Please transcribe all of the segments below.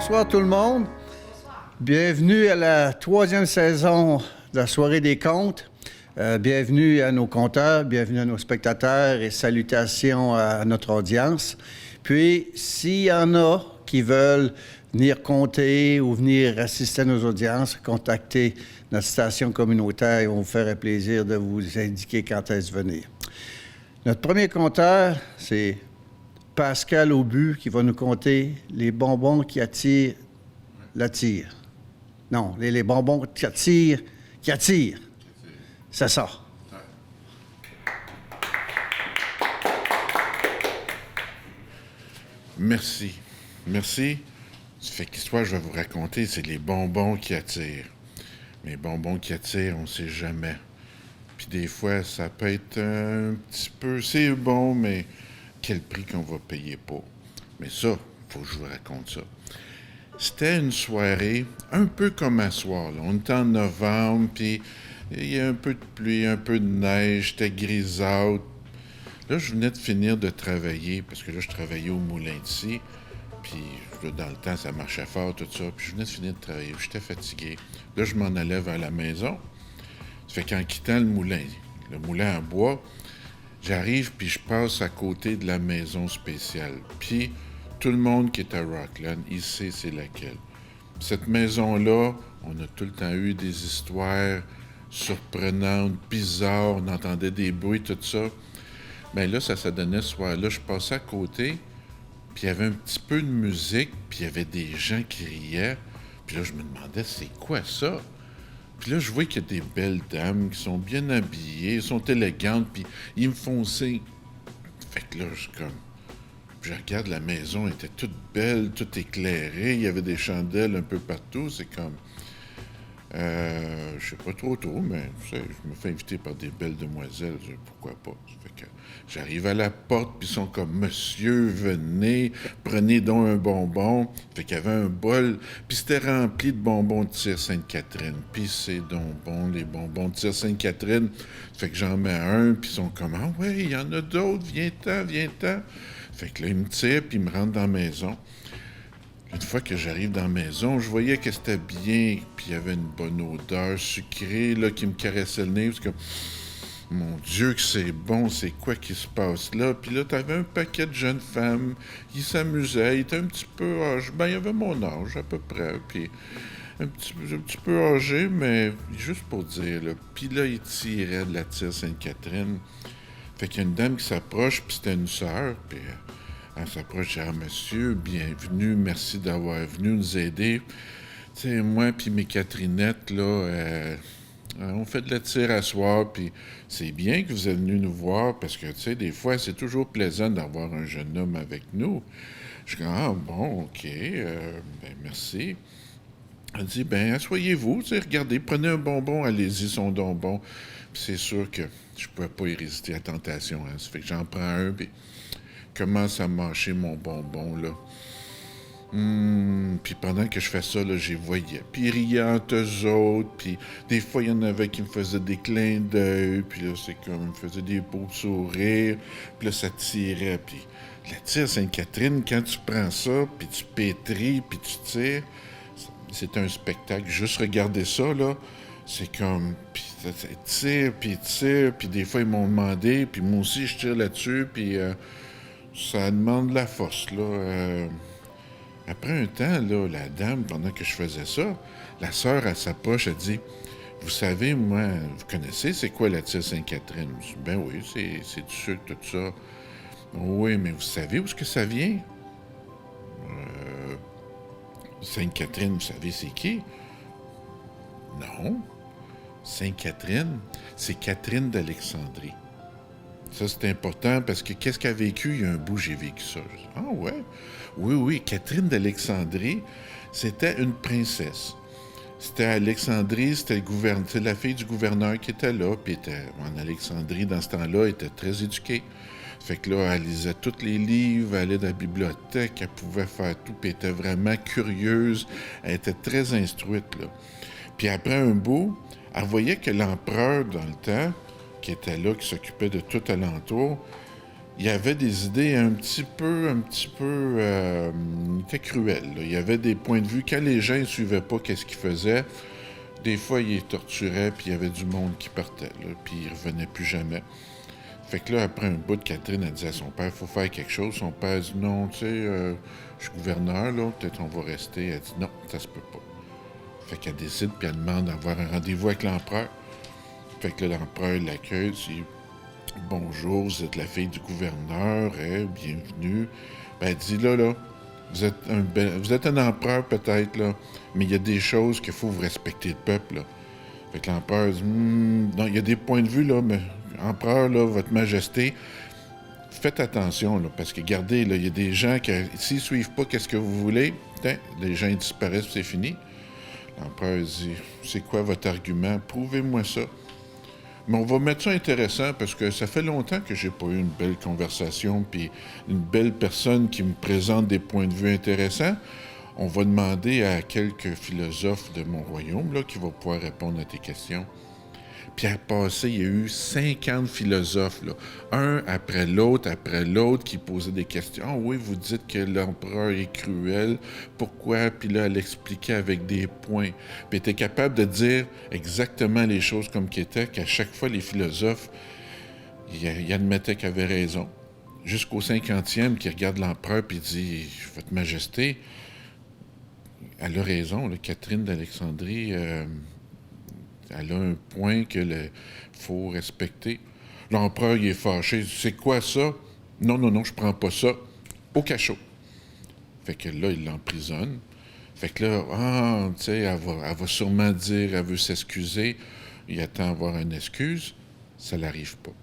Bonsoir tout le monde. Bienvenue à la 3e saison de la Soirée des contes. Bienvenue à nos conteurs, bienvenue à nos spectateurs et salutations à notre audience. Puis, s'il y en a qui veulent venir compter ou venir assister à nos audiences, contactez notre station communautaire et on vous ferait plaisir de vous indiquer quand est-ce venir. Notre premier conteur, c'est Pascal Aubu qui va nous conter les bonbons qui attirent la tire. Non, les bonbons qui attirent. C'est ça. Merci. Ça fait qu'histoire je vais vous raconter, c'est les bonbons qui attirent. Mais bonbons qui attirent, on ne sait jamais. Puis des fois, ça peut être un petit peu... C'est bon, mais quel prix qu'on va payer pour. Mais ça, faut que je vous raconte ça. C'était une soirée un peu comme à soir. Là. On était en novembre, puis il y a un peu de pluie, un peu de neige, c'était grisâtre. Là, je venais de finir de travailler, parce que là, je travaillais au moulin d'ici. Puis là, dans le temps, ça marchait fort, tout ça. Puis je venais de finir de travailler, j'étais fatigué. Là, je m'en allais vers la maison. Ça fait qu'en quittant le moulin en bois, j'arrive, puis je passe à côté de la maison spéciale. Puis tout le monde qui est à Rockland, il sait c'est laquelle. Cette maison-là, on a tout le temps eu des histoires surprenantes, bizarres, on entendait des bruits, tout ça. Bien là, ça donnait ce soir-là, je passais à côté, puis il y avait un petit peu de musique, puis il y avait des gens qui riaient. Puis là, je me demandais, c'est quoi ça? Puis là, je vois qu'il y a des belles dames qui sont bien habillées, sont élégantes, puis ils me font signe. Fait que là, je regarde la maison, elle était toute belle, toute éclairée, il y avait des chandelles un peu partout, c'est comme... je sais pas trop, mais je me fais inviter par des belles demoiselles, pourquoi pas. Fait que j'arrive à la porte, puis ils sont comme « Monsieur, venez, prenez donc un bonbon ». Fait qu'il y avait un bol, puis c'était rempli de bonbons de tire Sainte-Catherine. Puis c'est donc bon, les bonbons de tire Sainte-Catherine. Fait que j'en mets un, puis ils sont comme « Ah ouais, il y en a d'autres, viens-t'en ». Fait que là, ils me tirent, puis ils me rentrent dans la maison. Une fois que j'arrive dans la maison, je voyais que c'était bien, puis il y avait une bonne odeur sucrée là, qui me caressait le nez, parce que, mon Dieu, que c'est bon, c'est quoi qui se passe là? Puis là, t'avais un paquet de jeunes femmes qui s'amusaient, ils étaient un petit peu âgés, il y avait mon âge à peu près, puis un petit peu âgé, mais juste pour dire, là. Puis là, ils tiraient de la tire Sainte-Catherine. Fait qu'il y a une dame qui s'approche, puis c'était une sœur, puis... Elle s'approche, « Ah, monsieur, bienvenue, merci d'avoir venu nous aider. » Tu sais, moi puis mes Catherinettes, là, on fait de la tire à soir, puis c'est bien que vous êtes venus nous voir, parce que, tu sais, des fois, c'est toujours plaisant d'avoir un jeune homme avec nous. Je dis, « Ah, bon, OK, merci. » Elle dit, « Ben, asseyez-vous, tu sais, regardez, prenez un bonbon, allez-y, son bonbon. » Puis c'est sûr que je pouvais pas y résister à la tentation, hein. Ça fait que j'en prends un, puis... commence à mâcher mon bonbon, là. Puis pendant que je fais ça, là, j'y voyais. Puis ils riaient entre eux autres, puis des fois, il y en avait qui me faisaient des clins d'œil, puis là, c'est comme, ils me faisaient des beaux sourires, puis là, ça tirait, puis la tire Sainte-Catherine, quand tu prends ça, puis tu pétris, puis tu tires, c'est un spectacle. Juste regarder ça, là, c'est comme, puis tire, puis des fois, ils m'ont demandé, puis moi aussi, je tire là-dessus, puis... ça demande de la force, là. Après un temps, là, la dame, pendant que je faisais ça, la sœur, elle s'approche, elle dit, « Vous savez, moi, vous connaissez c'est quoi la tire Sainte-Catherine? » Je dis, « Ben oui, c'est du sucre, tout ça. »« Oui, mais vous savez où est-ce que ça vient? » Sainte-Catherine, vous savez c'est qui? » Non. Sainte-Catherine, c'est Catherine d'Alexandrie. Ça, c'est important parce que qu'est-ce qu'elle a vécu? Il y a un bout, j'ai vécu ça. Je dis, « Ah ouais? Oui, Catherine d'Alexandrie, c'était une princesse. C'était à Alexandrie, c'était la fille du gouverneur qui était là, puis en Alexandrie, dans ce temps-là, elle était très éduquée. Fait que là, elle lisait tous les livres, elle allait dans la bibliothèque, elle pouvait faire tout, puis elle était vraiment curieuse, elle était très instruite, là. Puis après un bout, elle voyait que l'empereur, dans le temps, qui était là, qui s'occupait de tout alentour, il y avait des idées un petit peu, il était cruel, là. Il y avait des points de vue, quand les gens ne suivaient pas qu'est-ce qu'ils faisaient, des fois, ils les torturaient, puis il y avait du monde qui partait, là, puis ils revenaient plus jamais. Fait que là, après un bout, Catherine, elle disait à son père, il faut faire quelque chose. Son père dit, non, tu sais, je suis gouverneur, là, peut-être on va rester. Elle dit, non, ça se peut pas. Fait qu'elle décide, puis elle demande d'avoir un rendez-vous avec l'empereur. Fait que là, l'empereur l'accueille, dit, bonjour, vous êtes la fille du gouverneur, bienvenue. Ben, elle dit, là, vous êtes un empereur peut-être, là, mais il y a des choses qu'il faut vous respecter le peuple, là. Fait que l'empereur dit, non, il y a des points de vue, là, mais empereur, là, votre majesté, faites attention, là, parce que regardez, là, il y a des gens qui, s'ils ne suivent pas qu'est-ce que vous voulez, les gens ils disparaissent, c'est fini. L'empereur dit, c'est quoi votre argument? Prouvez-moi ça. Mais on va mettre ça intéressant parce que ça fait longtemps que j'ai pas eu une belle conversation puis une belle personne qui me présente des points de vue intéressants. On va demander à quelques philosophes de mon royaume là, qui vont pouvoir répondre à tes questions. Puis à passer, il y a eu 50 philosophes, là, un après l'autre, qui posaient des questions. Ah oui, vous dites que l'empereur est cruel. Pourquoi? Puis là, elle expliquait avec des points. Puis elle était capable de dire exactement les choses comme qu'elles étaient, qu'à chaque fois, les philosophes, ils admettaient qu'ils avaient raison. Jusqu'au 50e, qui regarde l'empereur puis dit, Votre Majesté, elle a raison, là, Catherine d'Alexandrie... elle a un point qu'il faut respecter. L'empereur, il est fâché. C'est quoi ça? Non, non, non, je prends pas ça. Au cachot. Fait que là, il l'emprisonne. Fait que là, tu sais, elle va sûrement dire, elle veut s'excuser. Il attend avoir une excuse. Ça n'arrive pas.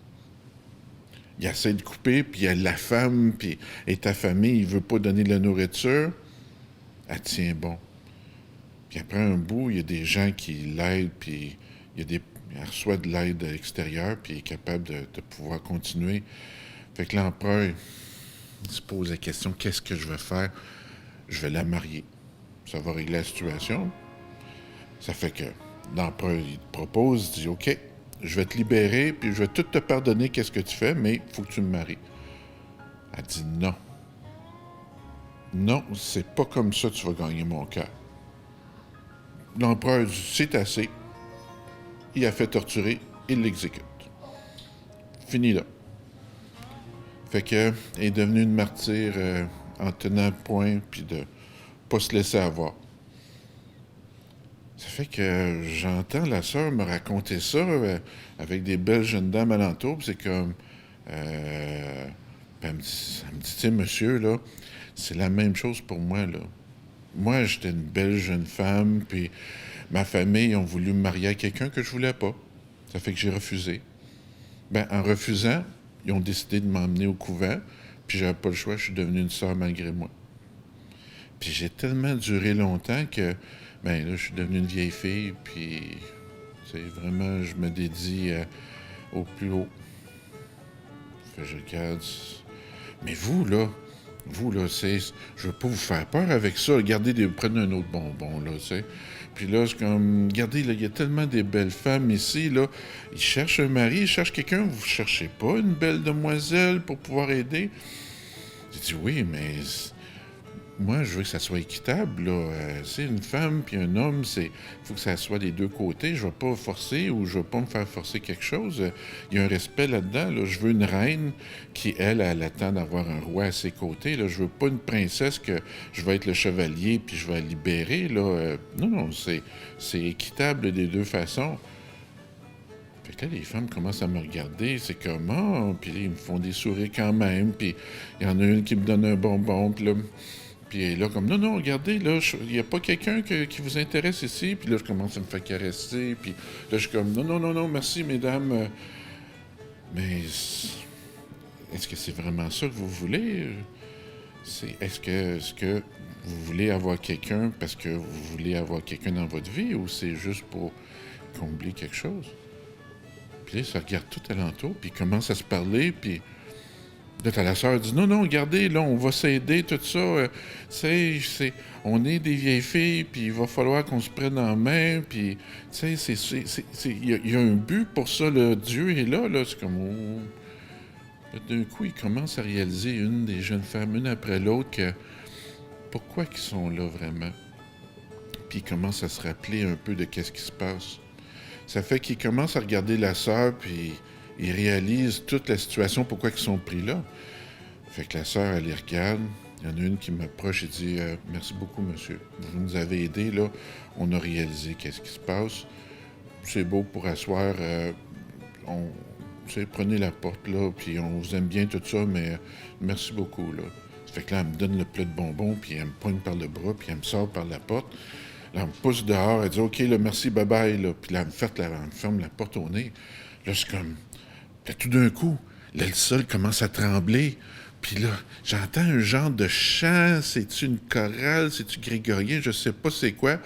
Il essaie de couper, puis il y a la femme, puis et ta famille, il veut pas donner de la nourriture. Elle tient bon. Puis après un bout, il y a des gens qui l'aident, puis elle reçoit de l'aide extérieure, puis il est capable de pouvoir continuer. Fait que l'empereur, il se pose la question, qu'est-ce que je vais faire? Je vais la marier. Ça va régler la situation. Ça fait que l'empereur, il te propose, il dit, OK, je vais te libérer, puis je vais tout te pardonner qu'est-ce que tu fais, mais il faut que tu me maries. Elle dit non. Non, c'est pas comme ça que tu vas gagner mon cœur. L'empereur dit, c'est assez. Il a fait torturer, il l'exécute. Fini là. Fait que elle est devenue une martyre en tenant point puis de pas se laisser avoir. Ça fait que j'entends la sœur me raconter ça avec des belles jeunes dames alentour, puis c'est comme elle me dit, tu sais, monsieur, là, c'est la même chose pour moi, là. Moi, j'étais une belle jeune femme, puis ma famille ont voulu me marier à quelqu'un que je voulais pas. Ça fait que j'ai refusé. Ben, en refusant, ils ont décidé de m'emmener au couvent, puis j'avais pas le choix, je suis devenue une sœur malgré moi. Puis j'ai tellement duré longtemps que, ben là, je suis devenue une vieille fille, puis, c'est vraiment, je me dédie au plus haut. Fait que je regarde. Mais vous, là, je veux pas vous faire peur avec ça. Prenez un autre bonbon, là, tu sais. Puis là, c'est comme, regardez, là, il y a tellement des belles femmes ici, là. Ils cherchent un mari, ils cherchent quelqu'un. Vous cherchez pas une belle demoiselle pour pouvoir aider? J'ai dit, oui, mais moi, je veux que ça soit équitable, là. C'est une femme puis un homme, il faut que ça soit des deux côtés. Je ne vais pas forcer ou je ne vais pas me faire forcer quelque chose. Il y a un respect là-dedans, là. Je veux une reine qui, elle attend d'avoir un roi à ses côtés, là. Je veux pas une princesse que je vais être le chevalier puis je vais la libérer, là. Non, non, c'est équitable des deux façons. Fait que là, les femmes commencent à me regarder, c'est comment, puis là, ils me font des sourires quand même, puis il y en a une qui me donne un bonbon, puis là... Puis là, comme, non, non, regardez, là, il n'y a pas quelqu'un qui vous intéresse ici. Puis là, je commence à me faire caresser. Puis là, je suis comme, non, non, non, non, merci, mesdames. Mais est-ce que c'est vraiment ça que vous voulez? Est-ce que vous voulez avoir quelqu'un parce que vous voulez avoir quelqu'un dans votre vie ou c'est juste pour combler quelque chose? Puis là, ça regarde tout alentour, puis ils commencent à se parler, puis... Là, t'as la sœur dit, non, non, regardez, là, on va s'aider, tout ça. On est des vieilles filles, puis il va falloir qu'on se prenne en main, puis, tu sais, il y a un but pour ça, le Dieu est là, c'est comme... Oh. D'un coup, il commence à réaliser, une des jeunes femmes, une après l'autre, que pourquoi ils sont là vraiment. Puis il commence à se rappeler un peu de qu'est-ce qui se passe. Ça fait qu'il commence à regarder la sœur, puis il réalise toute la situation, pourquoi ils sont pris là. Fait que la sœur, elle les regarde. Il y en a une qui m'approche et dit « Merci beaucoup, monsieur. Vous nous avez aidés, là. On a réalisé qu'est-ce qui se passe. C'est beau pour asseoir. Prenez la porte, là, puis on vous aime bien, tout ça, mais merci beaucoup, là. » Ça fait que là, elle me donne le plat de bonbons, puis elle me poigne par le bras, puis elle me sort par la porte. Là, elle me pousse dehors, elle dit « OK, là, merci, bye-bye, là. » Puis là, elle me ferme la porte au nez. Là, c'est comme... Là, tout d'un coup, là, le sol commence à trembler. Puis là, j'entends un genre de chant. C'est-tu une chorale? C'est-tu grégorien? Je sais pas c'est quoi.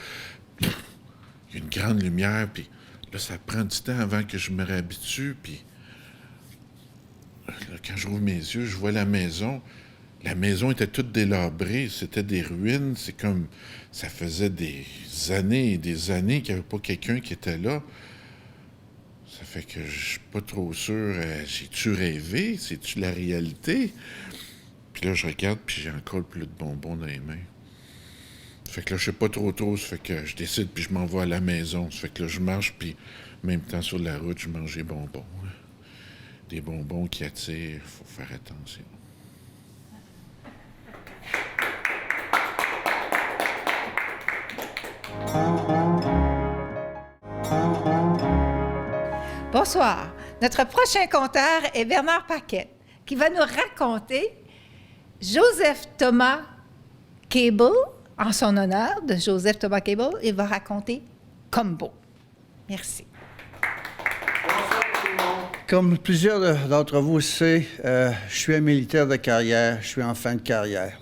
Il y a une grande lumière, puis là, ça prend du temps avant que je me réhabitue. Puis là, quand je rouvre mes yeux, je vois la maison. La maison était toute délabrée. C'était des ruines. C'est comme... Ça faisait des années et des années qu'il n'y avait pas quelqu'un qui était là. Ça fait que je suis pas trop sûr. J'ai-tu rêvé? C'est-tu la réalité? Puis là, je regarde, puis j'ai encore plus de bonbons dans les mains. Ça fait que là, je sais pas trop. Ça fait que je décide, puis je m'en vais à la maison. Ça fait que là, je marche, puis en même temps, sur la route, je mange des bonbons. Des bonbons qui attirent. Il faut faire attention. Bonsoir. Notre prochain conteur est Bernard Paquette, qui va nous raconter Joseph Thomas Cable, en son honneur de Joseph Thomas Cable. Il va raconter Combo. Merci. Comme plusieurs d'entre vous le savent, je suis un militaire de carrière, je suis en fin de carrière.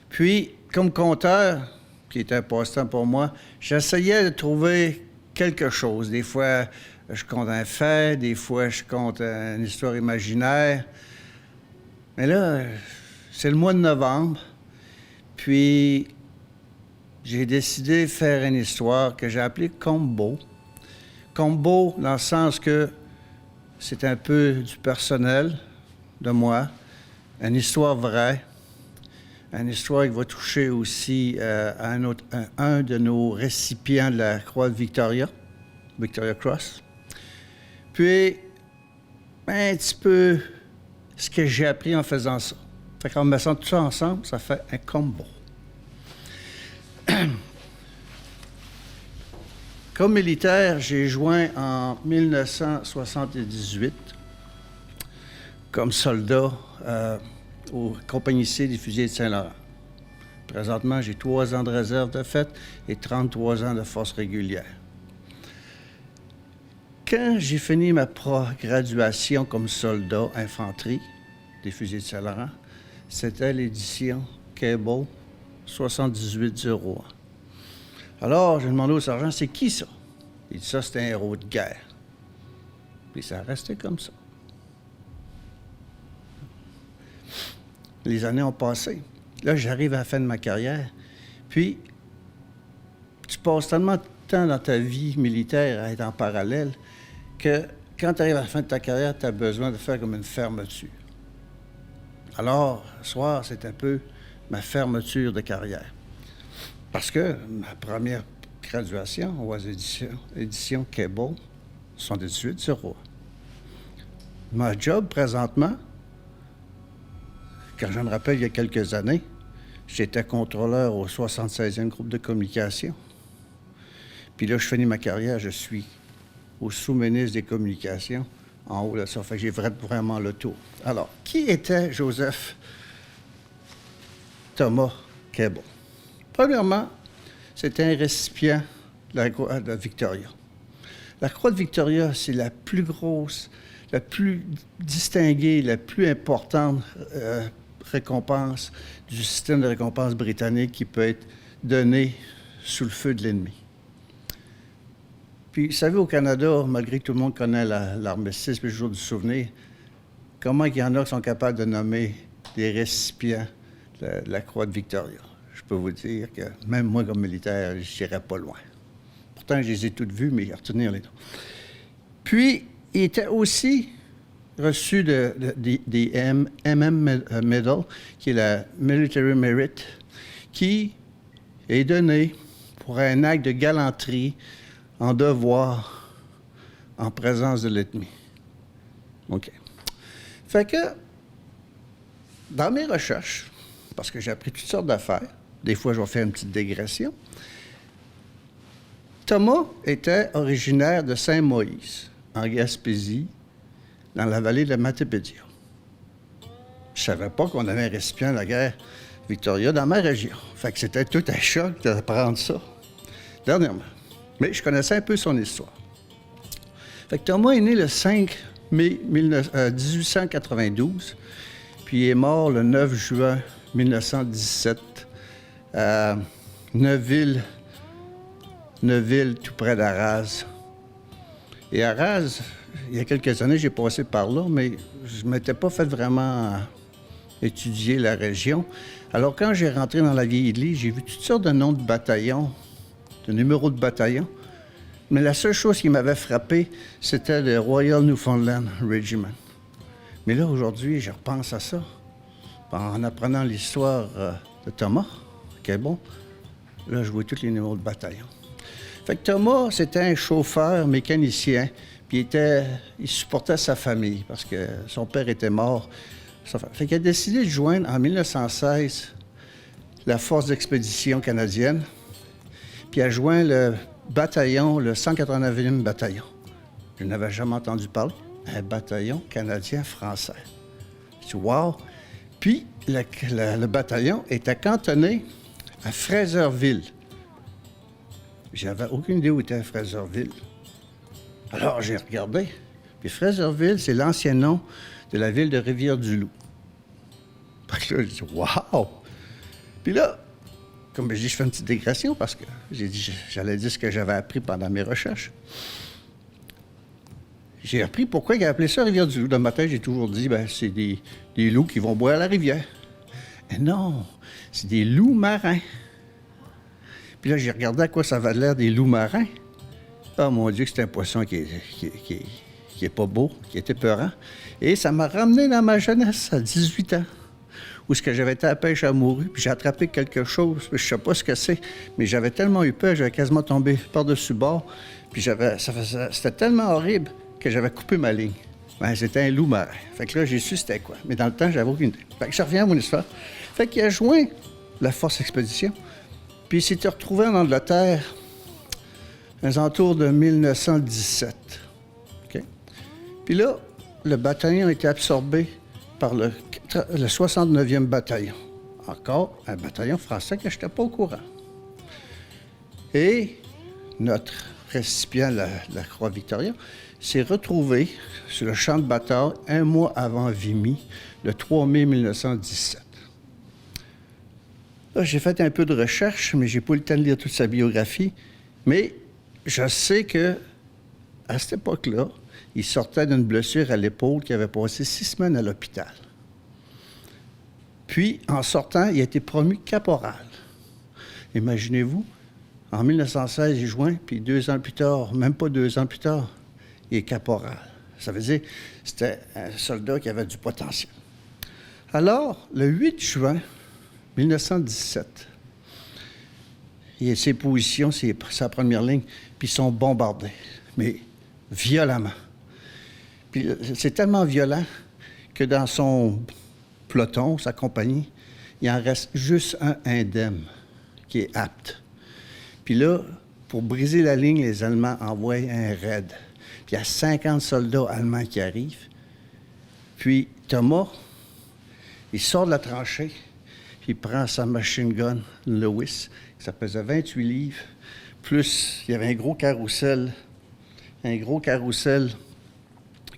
Puis, comme conteur, qui est important pour moi, j'essayais de trouver quelque chose. Des fois, je compte un fait, des fois, je compte une histoire imaginaire. Mais là, c'est le mois de novembre, puis j'ai décidé de faire une histoire que j'ai appelée Combo. Combo dans le sens que c'est un peu du personnel de moi, une histoire vraie, une histoire qui va toucher aussi un de nos récipients de la Croix de Victoria Cross. Puis, un petit peu ce que j'ai appris en faisant ça. Fait qu'en mettant tout ça ensemble, ça fait un combo. Comme militaire, j'ai joint en 1978 comme soldat aux compagnies C des fusiliers de Saint-Laurent. Présentement, j'ai 3 ans de réserve de fait et 33 ans de force régulière. Quand j'ai fini ma graduation comme soldat infanterie des fusiliers de Saint-Laurent, c'était l'édition Cable 7801. Alors, j'ai demandé au sergent, c'est qui ça? Il dit, ça, c'est un héros de guerre. Puis ça a resté comme ça. Les années ont passé. Là, j'arrive à la fin de ma carrière. Puis, tu passes tellement de temps dans ta vie militaire à être en parallèle que quand tu arrives à la fin de ta carrière, tu as besoin de faire comme une fermeture. Alors, ce soir, c'est un peu ma fermeture de carrière. Parce que ma première graduation aux édition Cable 7801. Ma job présentement, quand je me rappelle il y a quelques années, j'étais contrôleur au 76e groupe de communication. Puis là, je finis ma carrière, je suis au sous-ministre des Communications, en haut de ça. Fait que j'ai vraiment le tour. Alors, qui était Joseph Thomas Cable? Premièrement, c'était un récipient de la Croix de Victoria. La Croix de Victoria, c'est la plus grosse, la plus distinguée, la plus importante récompense du système de récompense britannique qui peut être donnée sous le feu de l'ennemi. Puis, vous savez, au Canada, malgré que tout le monde connaît l'armistice et le jour du souvenir, comment il y en a qui sont capables de nommer des récipients de la Croix de Victoria? Je peux vous dire que même moi, comme militaire, je n'irais pas loin. Pourtant, je les ai toutes vues, mais retenir les noms. Puis, il était aussi reçu des Medal, qui est la Military Merit, qui est donné pour un acte de galanterie en devoir en présence de l'ennemi. OK. Fait que, dans mes recherches, parce que j'ai appris toutes sortes d'affaires, des fois je vais faire une petite dégression, Thomas était originaire de Saint-Moïse, en Gaspésie, dans la vallée de Matépédia. Je ne savais pas qu'on avait un récipient de la guerre Victoria dans ma région. Fait que c'était tout un choc d'apprendre ça, dernièrement. Mais je connaissais un peu son histoire. Fait que Thomas est né le 5 mai 1892, puis il est mort le 9 juin 1917 à Neuville, tout près d'Arras. Et Arras, il y a quelques années, j'ai passé par là, mais je ne m'étais pas fait vraiment étudier la région. Alors, quand j'ai rentré dans la vieille église, j'ai vu toutes sortes de noms de bataillons, de numéros de bataillons. Mais la seule chose qui m'avait frappé, c'était le Royal Newfoundland Regiment. Mais là, aujourd'hui, je repense à ça, en apprenant l'histoire de Thomas. OK, bon, là, je vois tous les numéros de bataillon. Fait que Thomas, c'était un chauffeur mécanicien, puis il supportait sa famille, parce que son père était mort. Fait qu'il a décidé de joindre, en 1916, la force d'expédition canadienne, puis il a joint le bataillon, le 189e bataillon. Je n'avais jamais entendu parler. Un bataillon canadien-français. Je dis, wow! Puis, le bataillon était cantonné à Fraserville. J'avais aucune idée où était Fraserville. Alors, j'ai regardé. Puis Fraserville, c'est l'ancien nom de la ville de Rivière-du-Loup. Fait que là, j'ai dit, wow! Puis là, comme je dis, je fais une petite dégression parce que j'allais dire ce que j'avais appris pendant mes recherches. J'ai appris pourquoi il a appelé ça Rivière-du-Loup. Dans ma tête, j'ai toujours dit, c'est des loups qui vont boire à la rivière. Mais non, c'est des loups marins. Puis là, j'ai regardé à quoi ça avait l'air des loups marins. Oh mon Dieu, que c'est un poisson qui est pas beau, qui est épeurant. Et ça m'a ramené dans ma jeunesse, à 18 ans, où j'avais été à la pêche à Mourue, puis j'ai attrapé quelque chose, je sais pas ce que c'est, mais j'avais tellement eu peur, j'avais quasiment tombé par-dessus bord, puis c'était tellement horrible que j'avais coupé ma ligne. C'était un loup marin. Fait que là, j'ai su c'était quoi. Mais dans le temps, j'avais aucune idée. Fait que je reviens à mon histoire. Fait qu'il a joint la force expédition, puis il s'était retrouvé en Angleterre aux alentours de 1917. OK? Puis là, le bataillon a été absorbé par le 69e bataillon. Encore un bataillon français que je n'étais pas au courant. Et notre récipient, la Croix-Victoria, s'est retrouvé sur le champ de bataille un mois avant Vimy, le 3 mai 1917. Là, j'ai fait un peu de recherche, mais je n'ai pas eu le temps de lire toute sa biographie. Mais je sais que à cette époque-là, il sortait d'une blessure à l'épaule qui avait passé 6 semaines à l'hôpital. Puis, en sortant, il a été promu caporal. Imaginez-vous, en 1916, il joint, puis 2 ans plus tard, même pas 2 ans plus tard, il est caporal. Ça veut dire que c'était un soldat qui avait du potentiel. Alors, le 8 juin 1917, ses positions, sa première ligne, puis ils sont bombardés, mais violemment. Puis c'est tellement violent que dans son peloton, sa compagnie, il en reste juste un indemne qui est apte. Puis là, pour briser la ligne, les Allemands envoient un raid. Puis il y a 50 soldats allemands qui arrivent. Puis Thomas, il sort de la tranchée, puis il prend sa machine gun Lewis, ça pesait 28 livres, plus il y avait un gros carrousel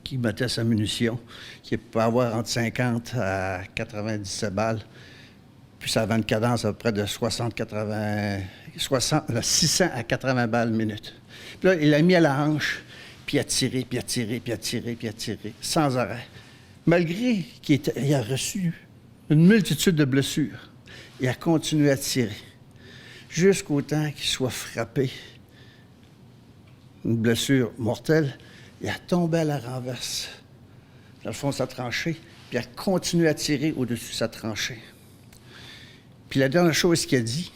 qui mettait sa munition, qui peut avoir entre 50 à 97 balles, puis ça avait une cadence à peu près de 600 à 80 balles minute. Puis là, il l'a mis à la hanche, puis il a tiré, puis il a tiré, puis il a tiré, puis il a tiré, sans arrêt. Malgré qu'il a reçu une multitude de blessures, il a continué à tirer, jusqu'au temps qu'il soit frappé. Une blessure mortelle, il a tombé à la renverse dans le fond de sa tranchée, puis elle continue à tirer au-dessus de sa tranchée. Puis la dernière chose qu'il a dit,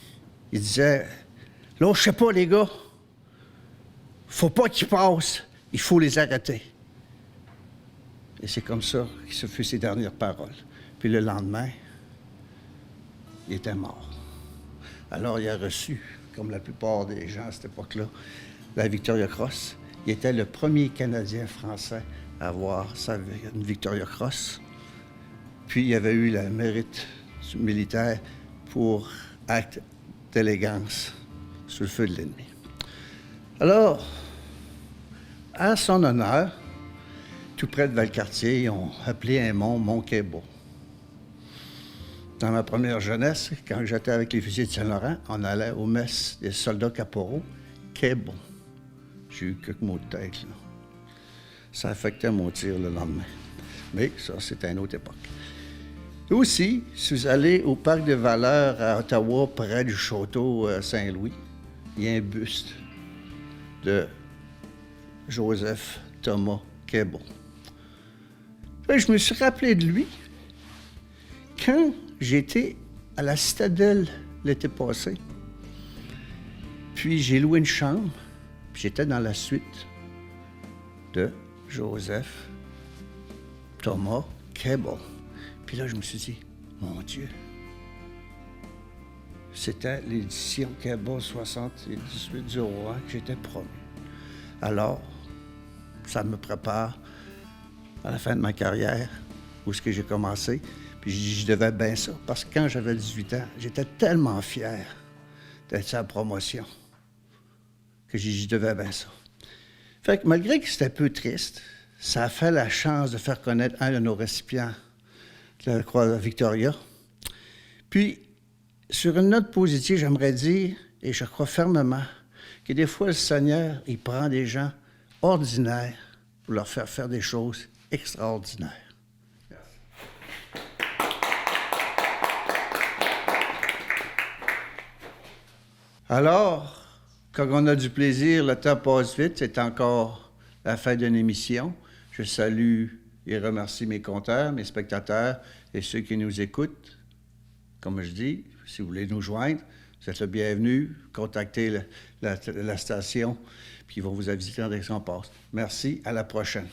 il disait, « Lâchez pas, les gars. Faut pas qu'ils passent. Il faut les arrêter. » Et c'est comme ça que ce fut ses dernières paroles. Puis le lendemain, il était mort. Alors il a reçu, comme la plupart des gens à cette époque-là, la Victoria Cross. Il était le premier Canadien français à avoir une Victoria Cross. Puis il avait eu le mérite militaire pour acte d'élégance sous le feu de l'ennemi. Alors, à son honneur, tout près de Valcartier, ils ont appelé un mont Mont-Québeau. Dans ma première jeunesse, quand j'étais avec les fusiliers de Saint-Laurent, on allait aux messes des soldats caporaux, Québeau. J'ai eu quelques mots de tête, là. Ça affectait mon tir le lendemain. Mais ça, c'était une autre époque. Aussi, si vous allez au Parc des Valeurs à Ottawa, près du château Saint-Louis, il y a un buste de Joseph Thomas Québeau. Je me suis rappelé de lui quand j'étais à la Citadelle l'été passé. Puis j'ai loué une chambre, puis j'étais dans la suite de Joseph Thomas Québeau. Puis là, je me suis dit, mon Dieu, c'était l'édition Québeau 78 du roi que j'étais promu. Alors, ça me prépare à la fin de ma carrière, où est-ce que j'ai commencé. Puis je devais bien ça, parce que quand j'avais 18 ans, j'étais tellement fier d'être sa promotion que je devais bien ça. Fait que malgré que c'était un peu triste, ça a fait la chance de faire connaître un de nos récipients de la Croix Victoria. Puis, sur une note positive, j'aimerais dire, et je crois fermement, que des fois, le Seigneur, il prend des gens ordinaires pour leur faire faire des choses extraordinaires. Alors, quand on a du plaisir, le temps passe vite, c'est encore la fin d'une émission. Je salue et remercie mes compteurs, mes spectateurs et ceux qui nous écoutent. Comme je dis, si vous voulez nous joindre, vous êtes le bienvenu. Contactez la station, puis ils vont vous aviser quand on passe. Merci, à la prochaine.